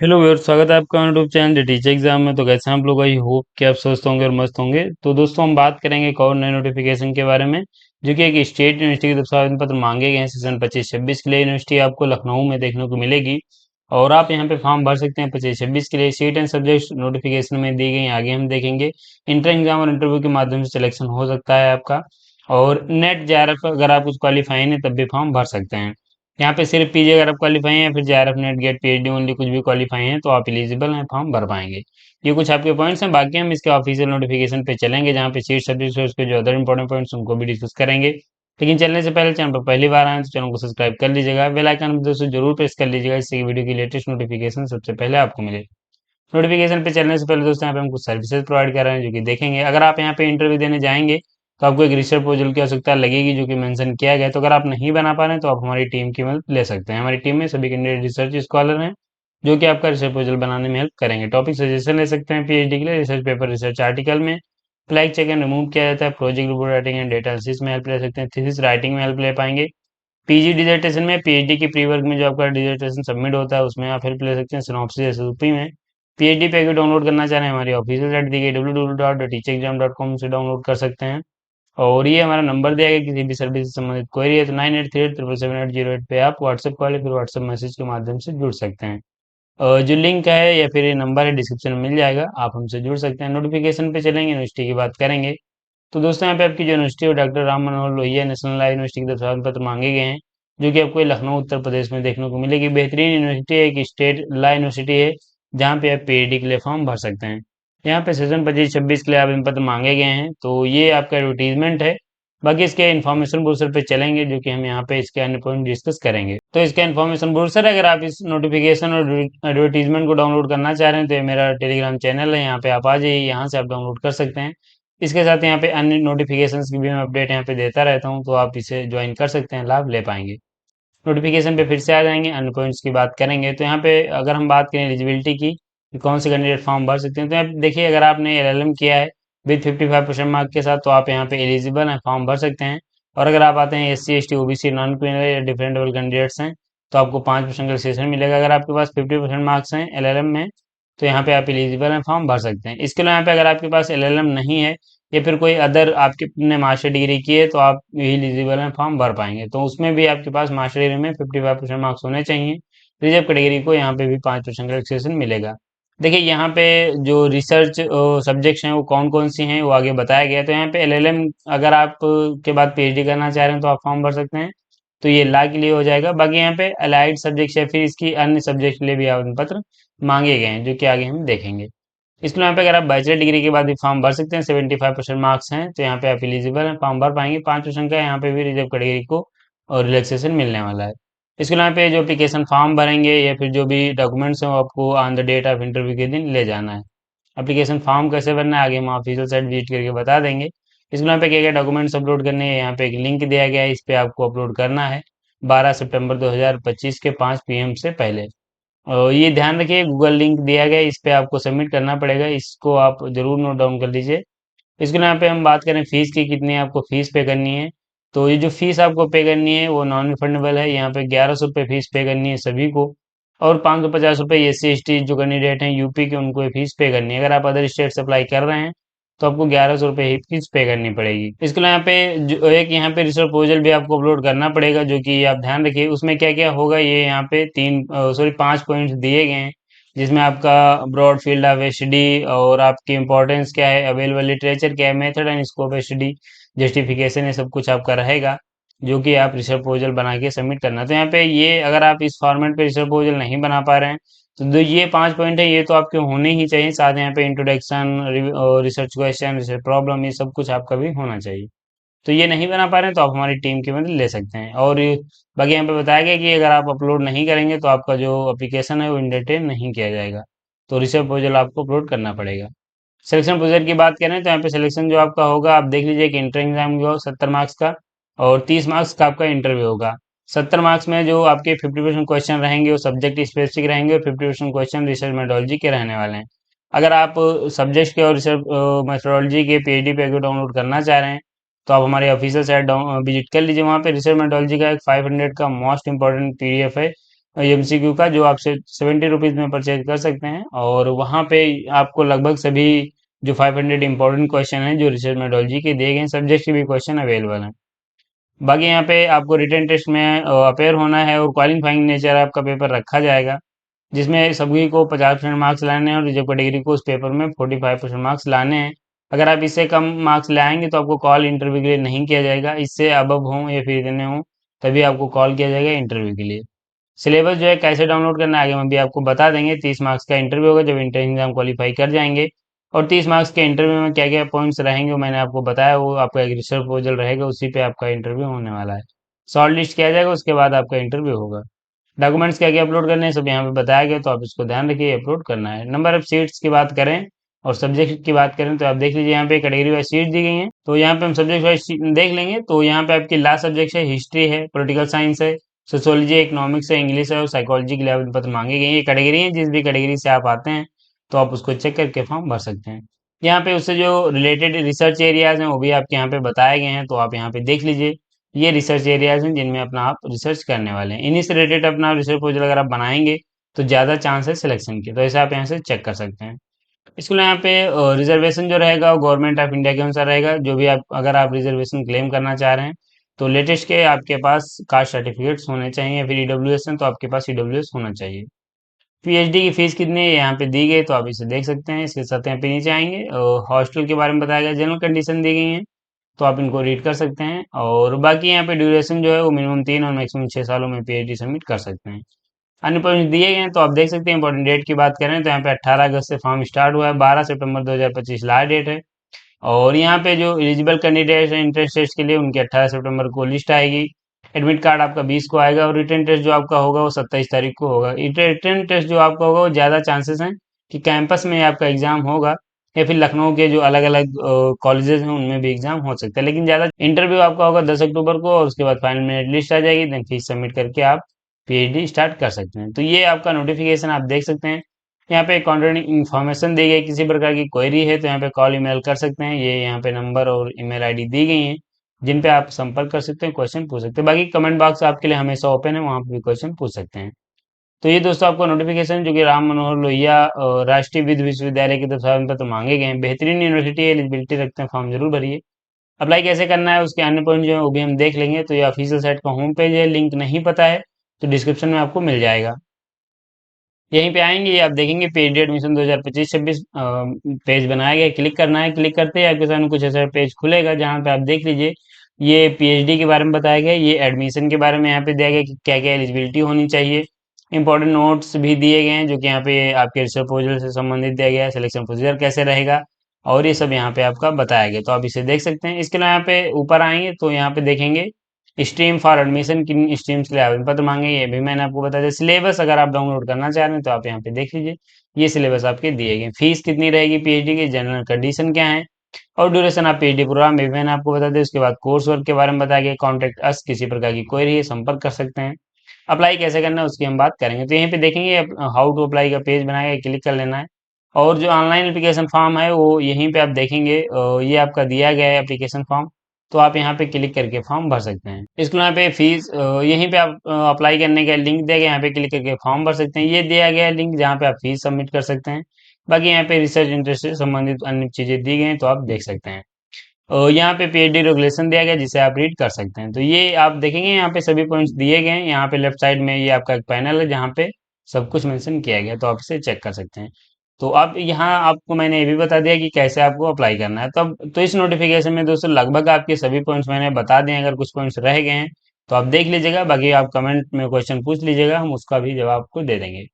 Hello viewers, स्वागत है आपका YouTube channel the teacher exam में। तो कैसे हैं आप लोग? आई होप कि आप स्वस्थ होंगे और मस्त होंगे। तो दोस्तों, हम बात करेंगे एक और नए नोटिफिकेशन के बारे में, जो कि एक स्टेट यूनिवर्सिटी की तरफ से आवेदन पत्र मांगे गए हैं सेशन 25-26 के लिए। यूनिवर्सिटी आपको लखनऊ में देखने को मिलेगी और आप यहाँ पे फॉर्म भर सकते हैं 25-26 के लिए। सीट एंड सब्जेक्ट नोटिफिकेशन में दी गई, आगे हम देखेंगे। इंटर एग्जाम और इंटरव्यू के माध्यम से सिलेक्शन हो सकता है आपका। और नेट जेआरएफ अगर आप कुछ क्वालिफाई हैं तब भी फॉर्म भर सकते हैं। यहाँ पे सिर्फ पीजी अगर आप क्वालिफाई हैं, फिर JRF NET GATE PhD only कुछ भी क्वालिफाई हैं तो आप एलिजिबल हैं, फॉर्म भर पाएंगे। ये कुछ आपके पॉइंट्स हैं। बाकी हम इसके ऑफिशियल नोटिफिकेशन पे चलेंगे, जहाँ पे सीट सब्जेक्ट है उसके जो अदर इंपॉर्टेंट पॉइंट्स उनको भी डिस्कस करेंगे। लेकिन चलने से पहले चैनल पर पहली बार आए तो चैनल को सब्सक्राइब कर लीजिएगा, बेल आइकन दोस्तों जरूर प्रेस कर लीजिएगा, इससे वीडियो की लेटेस्ट नोटिफिकेशन सबसे पहले आपको मिले। नोटिफिकेशन पे चलने से पहले दोस्तों, यहाँ पे हम कुछ सर्विसेज प्रोवाइड कर रहे हैं जो कि देखेंगे। अगर आप यहाँ पे इंटरव्यू देने जाएंगे तो आपको एक रिसर्च प्रपोजल की आवश्यकता लगेगी, जो कि मेंशन किया गया है। तो अगर आप नहीं बना पा रहे हैं तो आप हमारी टीम की मदद ले सकते हैं। हमारी टीम में सभी कैंडिडेट रिसर्च स्कॉलर हैं, जो कि आपका रिसर्च प्रपोजल बनाने में हेल्प करेंगे। टॉपिक सजेशन ले सकते हैं पीएचडी के लिए, रिसर्च पेपर, रिसर्च आर्टिकल में फ्लैग चेक एंड रिमूव किया जाता है। Project report writing and data analysis में हेल्प ले सकते हैं। थीसिस राइटिंग में हेल्प ले पाएंगे। पीजी डिजर्टेशन में, पीएचडी की प्री वर्क में जो आपका डिजर्टेशन सबमिट होता है उसमें आप हेल्प ले सकते हैं। सिनॉप्सिस एसओपी में पीएचडी पैकेज डाउनलोड करना चाह रहे हैं, हमारी ऑफिशियल साइट दी गई www.teachexam.com से डाउनलोड कर सकते हैं। और ये हमारा नंबर दिया गया, किसी भी सर्विस से संबंधित क्वेरी है तो 9838777808 पे आप व्हाट्सएप कॉल या फिर व्हाट्सएप मैसेज के माध्यम से जुड़ सकते हैं। जो लिंक है या फिर ये नंबर है डिस्क्रिप्शन में मिल जाएगा, आप हमसे जुड़ सकते हैं। नोटिफिकेशन पे चलेंगे, यूनिवर्सिटी की बात करेंगे। तो दोस्तों, यहाँ पे आपकी जो यूनिवर्सिटी है doctor Ram Manohar Lohia national law university की तरफ से आवेदन पत्र मांगे गए हैं, जो कि आपको ये लखनऊ उत्तर प्रदेश में देखने को मिलेगी। बेहतरीन यूनिवर्सिटी है, एक स्टेट लॉ यूनिवर्सिटी है, जहाँ पे आप पीएचडी के लिए फॉर्म भर सकते हैं। यहाँ पे सेशन 25-26 के लिए आवेदन पत्र मांगे गए हैं, तो ये आपका एडवर्टीजमेंट है। बाकी इसके इन्फॉर्मेशन ब्रोशर पे चलेंगे, जो कि हम यहाँ पे इसके अन्य पॉइंट डिस्कस करेंगे। तो इसका इन्फॉर्मेशन ब्रोशर, अगर आप इस नोटिफिकेशन और एडवर्टीजमेंट को डाउनलोड करना चाह रहे हैं तो ये मेरा टेलीग्राम चैनल है, यहाँ पे आप आ जाइए, यहाँ से आप डाउनलोड कर सकते हैं। इसके साथ यहाँ पे अन्य नोटिफिकेशंस की भी मैं अपडेट यहाँ पे देता रहता हूँ, तो आप इसे ज्वाइन कर सकते हैं, लाभ ले पाएंगे। नोटिफिकेशन पे फिर से आ जाएंगे, अन्य पॉइंट्स की बात करेंगे। तो यहाँ पे अगर हम बात करें एलिजिबिलिटी की कि कौन से कैंडिडेट फॉर्म भर सकते हैं, तो यहाँ पे देखिए, अगर आपने एलएलएम किया है विद 55% मार्क के साथ तो आप यहाँ पे एलिजिबल हैं, फॉर्म भर सकते हैं। और अगर आप आते हैं SC ST OBC non criminal या डिफरेंटेबल कैंडिडेट्स हैं तो आपको 5% का रिलेक्सेशन मिलेगा। अगर आपके पास 50% मार्क्स हैं एलएलएम में तो यहाँ पे आप एलिजिबल हैं, फॉर्म भर सकते हैं। इसके अलावा यहाँ पे अगर आपके पास एलएलएम नहीं है या फिर कोई अदर आपके ने मास्टर डिग्री की है तो आप एलिजिबल हैं, फॉर्म भर पाएंगे। तो उसमें भी आपके पास मास्टर डिग्री में 55% मार्क्स होने चाहिए। रिजर्व कैटेगरी को यहाँ पे भी 5% का रिलैक्सेशन मिलेगा। देखिए, यहाँ पे जो रिसर्च सब्जेक्ट्स हैं वो कौन कौन सी हैं वो आगे बताया गया है। तो यहाँ पे एलएलएम अगर आप के बाद पीएचडी करना चाह रहे हैं तो आप फॉर्म भर सकते हैं, तो ये ला के लिए हो जाएगा। बाकी यहाँ पे अलाइड सब्जेक्ट या फिर इसकी अन्य सब्जेक्ट के लिए भी आवेदन पत्र मांगे गए हैं, जो कि आगे हम देखेंगे। इसके यहाँ पे अगर आप बैचलर डिग्री के बाद भी फॉर्म भर सकते हैं, 75% मार्क्स हैं तो यहाँ पे आप एलिजिबल हैं, फॉर्म भर पाएंगे। 5% का यहाँ पे भी रिजर्व कैटेगरी को और रिलैक्सेशन मिलने वाला है। इसके यहाँ पे जो एप्लीकेशन फॉर्म भरेंगे या फिर जो भी डॉक्यूमेंट्स हैं वो आपको on the date of interview के दिन ले जाना है। एप्लीकेशन फॉर्म कैसे भरना है आगे हम ऑफिशियल साइट विजिट करके बता देंगे। इसके यहाँ पे क्या क्या डॉक्यूमेंट्स अपलोड करने हैं, यहाँ पे एक लिंक दिया गया है, इस पे आपको अपलोड करना है 12 सितंबर 2025 के 5 पीएम से पहले। और ये ध्यान रखिए, गूगल लिंक दिया गया है, इस पे आपको सबमिट करना पड़ेगा, इसको आप जरूर नोट डाउन कर लीजिए। इसके यहाँ पे हम बात करें फीस की, कितनी आपको फीस पे करनी है। तो ये जो फीस आपको पे करनी है वो नॉन रिफंडेबल है। यहाँ पे 1100 रुपये फीस पे करनी है सभी को, और 550 रुपये एस सी एस टी जो कैंडिडेट हैं यूपी के उनको ये फीस पे करनी है। अगर आप अदर स्टेट से अप्लाई कर रहे हैं तो आपको 1100 रुपये ही फीस पे करनी पड़ेगी। इसके अलावा यहाँ पे जो एक यहाँ पे रिसर्च प्रपोजल भी आपको अपलोड करना पड़ेगा, जो कि आप ध्यान रखिए उसमें क्या क्या होगा। ये यहाँ पे 5 पॉइंट्स दिए गए हैं, जिसमें आपका ब्रॉड फील्ड ऑफ स्टडी और आपकी इंपॉर्टेंस क्या है, अवेलेबल लिटरेचर क्या है, method and scope of study, justification, ये सब कुछ आपका रहेगा, जो कि आप रिसर्च प्रपोजल बना के सबमिट करना। तो यहाँ पे ये अगर आप इस फॉर्मेट पे रिसर्च प्रपोजल नहीं बना पा रहे हैं तो ये 5 पॉइंट है, ये तो आपके होने ही चाहिए। साथ यहाँ पे introduction, research question, research problem, ये सब कुछ आपका भी होना चाहिए। तो ये नहीं बना पा रहे हैं तो आप हमारी टीम की मदद ले सकते हैं। और बाकी यहाँ पे बताया गया कि अगर आप अपलोड नहीं करेंगे तो आपका जो एप्लीकेशन है वो इंटरटेन नहीं किया जाएगा, तो रिसर्च प्रपोजल आपको अपलोड करना पड़ेगा। सिलेक्शन प्रोसीजर की बात करें तो यहाँ पे सिलेक्शन जो आपका होगा, आप देख लीजिए कि इंटर एग्जाम जो 70 मार्क्स का और 30 मार्क्स का आपका इंटरव्यू होगा। 70 मार्क्स में जो आपके 50% क्वेश्चन रहेंगे वो सब्जेक्ट स्पेसिफिक रहेंगे और 50% क्वेश्चन रिसर्च मेथोडोलॉजी के रहने वाले हैं। अगर आप सब्जेक्ट के और रिसर्च मेथोडोलॉजी के पीएचडी पैकेज डाउनलोड करना चाह रहे हैं तो आप हमारे ऑफिशियल साइट विजिट कर लीजिए। वहाँ पे रिसर्च मेथोडोलॉजी का एक 500 का मोस्ट इंपॉर्टेंट पीडीएफ है, एमसीक्यू का, जो आप 70 रुपीज़ में परचेज कर सकते हैं। और वहाँ पे आपको लगभग सभी जो 500 इंपॉर्टेंट क्वेश्चन हैं जो रिसर्च मेथोडोलॉजी के दिए गए सब्जेक्ट के भी क्वेश्चन अवेलेबल हैं। बाकी यहाँ पे आपको रिटन टेस्ट में अपेयर होना है और क्वालिफाइंग नेचर आपका पेपर रखा जाएगा, जिसमें सभी को 50% मार्क्स लाने हैं और रिजर्व कैटेगरी को उस पेपर में 45% मार्क्स लाने हैं। अगर आप इससे कम मार्क्स लाएंगे तो आपको कॉल इंटरव्यू के लिए नहीं किया जाएगा। इससे अबव हों या फिर इतने हों तभी आपको कॉल किया जाएगा इंटरव्यू के लिए। सिलेबस जो है कैसे डाउनलोड करना है आगे हम भी आपको बता देंगे। 30 मार्क्स का इंटरव्यू होगा जब इंटर एग्जाम क्वालिफाई कर जाएंगे। और 30 मार्क्स के इंटरव्यू में क्या क्या पॉइंट्स रहेंगे वो मैंने आपको बताया, वो आपका एक रिसर्च प्रपोजल रहेगा, उसी पे आपका इंटरव्यू होने वाला है। शॉर्ट लिस्ट किया जाएगा, उसके बाद आपका इंटरव्यू होगा। डॉक्यूमेंट्स क्या क्या अपलोड करने हैं सब यहाँ पे बताया गया, तो आप इसको ध्यान रखिए, अपलोड करना है। नंबर ऑफ सीट्स की बात करें और सब्जेक्ट की बात करें तो आप देख लीजिए यहाँ पे कैटेगरी वाइज सीट दी गई हैं। तो यहाँ पे हम सब्जेक्ट वाइज देख लेंगे। तो यहाँ पे आपकी लास्ट सब्जेक्ट है हिस्ट्री है, पॉलिटिकल साइंस है, सोशियोलॉजी, इकोनॉमिक्स है, इंग्लिश है और साइकोलॉजी के लिए आवेदन पत्र मांगे गए हैं। ये कैटेगरी है, जिस भी कैटेगरी से आप आते हैं तो आप उसको चेक करके फॉर्म भर सकते हैं। यहाँ पे उससे जो रिलेटेड रिसर्च एरियाज हैं वो भी आपके यहाँ पे बताए गए हैं, तो आप यहाँ पे देख लीजिए। ये रिसर्च एरियाज हैं जिनमें अपना आप रिसर्च करने वाले हैं। इन्हीं से रिलेटेड अपना रिसर्च प्रोजेक्ट अगर आप बनाएंगे तो ज़्यादा चांस है सिलेक्शन के, तो ऐसे आप यहाँ से चेक कर सकते हैं। इसके लिए यहाँ पे रिजर्वेशन जो रहेगा वो गवर्नमेंट ऑफ इंडिया के अनुसार रहेगा। जो भी आप अगर आप रिजर्वेशन क्लेम करना चाह रहे हैं तो लेटेस्ट के आपके पास कास्ट सर्टिफिकेट्स होने चाहिए, या फिर ईडब्ल्यूएस है तो आपके पास ईडब्ल्यूएस होना चाहिए। पीएचडी की फीस कितनी है यहाँ पे दी गई, तो आप इसे देख सकते हैं। इसके साथ यहाँ पे नीचे आएंगे हॉस्टल के बारे में बताया गया, जनरल कंडीशन दी गई है, तो आप इनको रीड कर सकते हैं। और बाकी यहाँ पे ड्यूरेशन जो है वो मिनिमम 3 और मैक्सिमम 6 सालों में पीएचडी सबमिट कर सकते हैं। अन्य पॉइंट दिए गए हैं तो आप देख सकते हैं। इंपॉर्टेंट डेट की बात करें तो यहाँ पे 18 अगस्त से फॉर्म स्टार्ट हुआ है, 12 सितंबर 2025 लास्ट डेट है। और यहाँ पे जो एलिजिबल कैंडिडेट हैं इंट्रेंस टेस्ट के लिए उनकी 18 सितंबर को लिस्ट आएगी। एडमिट कार्ड आपका 20 को आएगा और रिटर्न टेस्ट जो आपका होगा वो 27 तारीख को होगा। रिटर्न टेस्ट जो आपका होगा वो ज़्यादा चांसेस हैं कि कैंपस में आपका एग्जाम होगा, या फिर लखनऊ के जो अलग अलग कॉलेजेस हैं उनमें भी एग्जाम हो सकता है। लेकिन ज़्यादा इंटरव्यू आपका होगा 10 अक्टूबर को, और उसके बाद फाइनल मेरिट लिस्ट आ जाएगी, देन फीस सबमिट करके आप पीएचडी स्टार्ट कर सकते हैं। तो ये आपका नोटिफिकेशन आप देख सकते हैं। यहाँ पे कॉन्टैक्ट इन्फॉर्मेशन दी गई, किसी प्रकार की क्वेरी है तो यहाँ पे कॉल ईमेल कर सकते हैं। ये यहाँ पे नंबर और ईमेल आईडी दी गई हैं जिन पे आप संपर्क कर सकते हैं, क्वेश्चन पूछ सकते हैं। बाकी कमेंट बॉक्स आपके लिए हमेशा ओपन है, वहाँ पे भी क्वेश्चन पूछ सकते हैं। तो ये दोस्तों आपको नोटिफिकेशन जो कि राम मनोहर लोहिया राष्ट्रीय विधि विश्वविद्यालय की तरफ से आवेदन पत्र मांगे गए हैं। बेहतरीन यूनिवर्सिटी है, एलिजिबिलिटी रखते हैं, फॉर्म जरूर भरिए। अप्लाई कैसे करना है उसके अन्य पॉइंट जो है वो भी हम देख लेंगे। तो ये ऑफिशियल साइट का होम पेज है, लिंक नहीं पता है तो डिस्क्रिप्शन में आपको मिल जाएगा। यहीं पे आएंगे, ये आप देखेंगे पीएचडी एडमिशन 2025-26 पेज बनाया गया है। क्लिक करना है, क्लिक करते ही आपके सामने कुछ ऐसा पेज खुलेगा जहाँ पे आप देख लीजिए। ये पीएचडी के बारे में बताया गया है, ये एडमिशन के बारे में यहाँ पे दिया गया है कि क्या क्या एलिजिबिलिटी होनी चाहिए। इंपॉर्टेंट नोट्स भी दिए गए हैं जो कि यहाँ पे आपके रिसर्च प्रपोजल से संबंधित दिया गया है, सिलेक्शन प्रोसीजर कैसे रहेगा और ये सब यहाँ पे आपका बताया गया, तो आप इसे देख सकते हैं। इसके अलावा यहाँ पे ऊपर आएंगे तो यहाँ पे देखेंगे स्ट्रीम फॉर एडमिशन, किन स्ट्रीम्स के लिए आवेदन पत्र मांगे ये भी मैंने आपको बता दिया। सिलेबस अगर आप डाउनलोड करना चाह रहे हैं तो आप यहाँ पे देख लीजिए, ये सिलेबस आपके दिए गए। फीस कितनी रहेगी पीएचडी की, जनरल कंडीशन क्या है, और ड्यूरेशन ऑफ पीएचडी प्रोग्राम भी मैंने आपको बता दिया। उसके बाद कोर्स वर्क के बारे में बताया गया। कॉन्टेक्ट अस, किसी प्रकार की क्वेरी है संपर्क कर सकते हैं। अप्लाई कैसे करना है उसकी हम बात करेंगे। तो यहीं पे देखेंगे हाउ टू अप्लाई का पेज बनाया गया, क्लिक कर लेना है। और जो ऑनलाइन एप्लीकेशन फॉर्म है वो यहीं पे आप देखेंगे, ये आपका दिया गया है एप्लीकेशन फॉर्म, तो आप यहाँ पे क्लिक करके फॉर्म भर सकते हैं। इसके यहाँ पे फीस यहीं पे आप अप्लाई करने का लिंक दिया गया, यहाँ पे क्लिक करके फॉर्म भर सकते हैं। ये दिया गया है लिंक जहाँ पे आप फीस सबमिट कर सकते हैं। बाकी यहाँ पे रिसर्च इंटरेस्ट से संबंधित अन्य चीजें दी गई हैं तो आप देख सकते हैं। यहाँ पे पीएचडी रेगुलेशन दिया गया है, जिसे आप रीड कर सकते हैं। तो ये आप देखेंगे यहाँ पे सभी पॉइंट्स दिए गए हैं। यहाँ पे लेफ्ट साइड में ये आपका एक पैनल है जहाँ पे सब कुछ मेंशन किया गया है, तो आप इसे चेक कर सकते हैं। तो अब यहाँ आपको मैंने ये भी बता दिया कि कैसे आपको अप्लाई करना है। तब तो इस नोटिफिकेशन में दोस्तों लगभग आपके सभी पॉइंट्स मैंने बता दिए हैं। अगर कुछ पॉइंट्स रह गए हैं तो आप देख लीजिएगा, बाकी आप कमेंट में क्वेश्चन पूछ लीजिएगा, हम उसका भी जवाब आपको दे देंगे।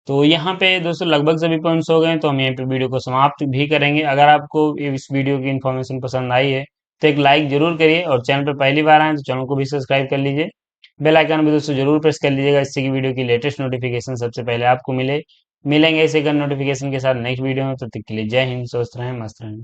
तो यहाँ पे दोस्तों लगभग सभी पॉइंट्स हो गए हैं, तो हम यहीं पे वीडियो को समाप्त भी करेंगे। अगर आपको इस वीडियो की इन्फॉर्मेशन पसंद आई है तो एक लाइक जरूर करिए, और चैनल पर पहली बार आए तो चैनल को भी सब्सक्राइब कर लीजिए। बेल आइकन भी दोस्तों जरूर प्रेस कर लीजिएगा, इससे कि वीडियो की लेटेस्ट नोटिफिकेशन सबसे पहले आपको मिले। मिलेंगे इसे नोटिफिकेशन के साथ नेक्स्ट वीडियो में, तो तब तक के लिए जय हिंद, स्वस्थ रहें, मस्त रहें।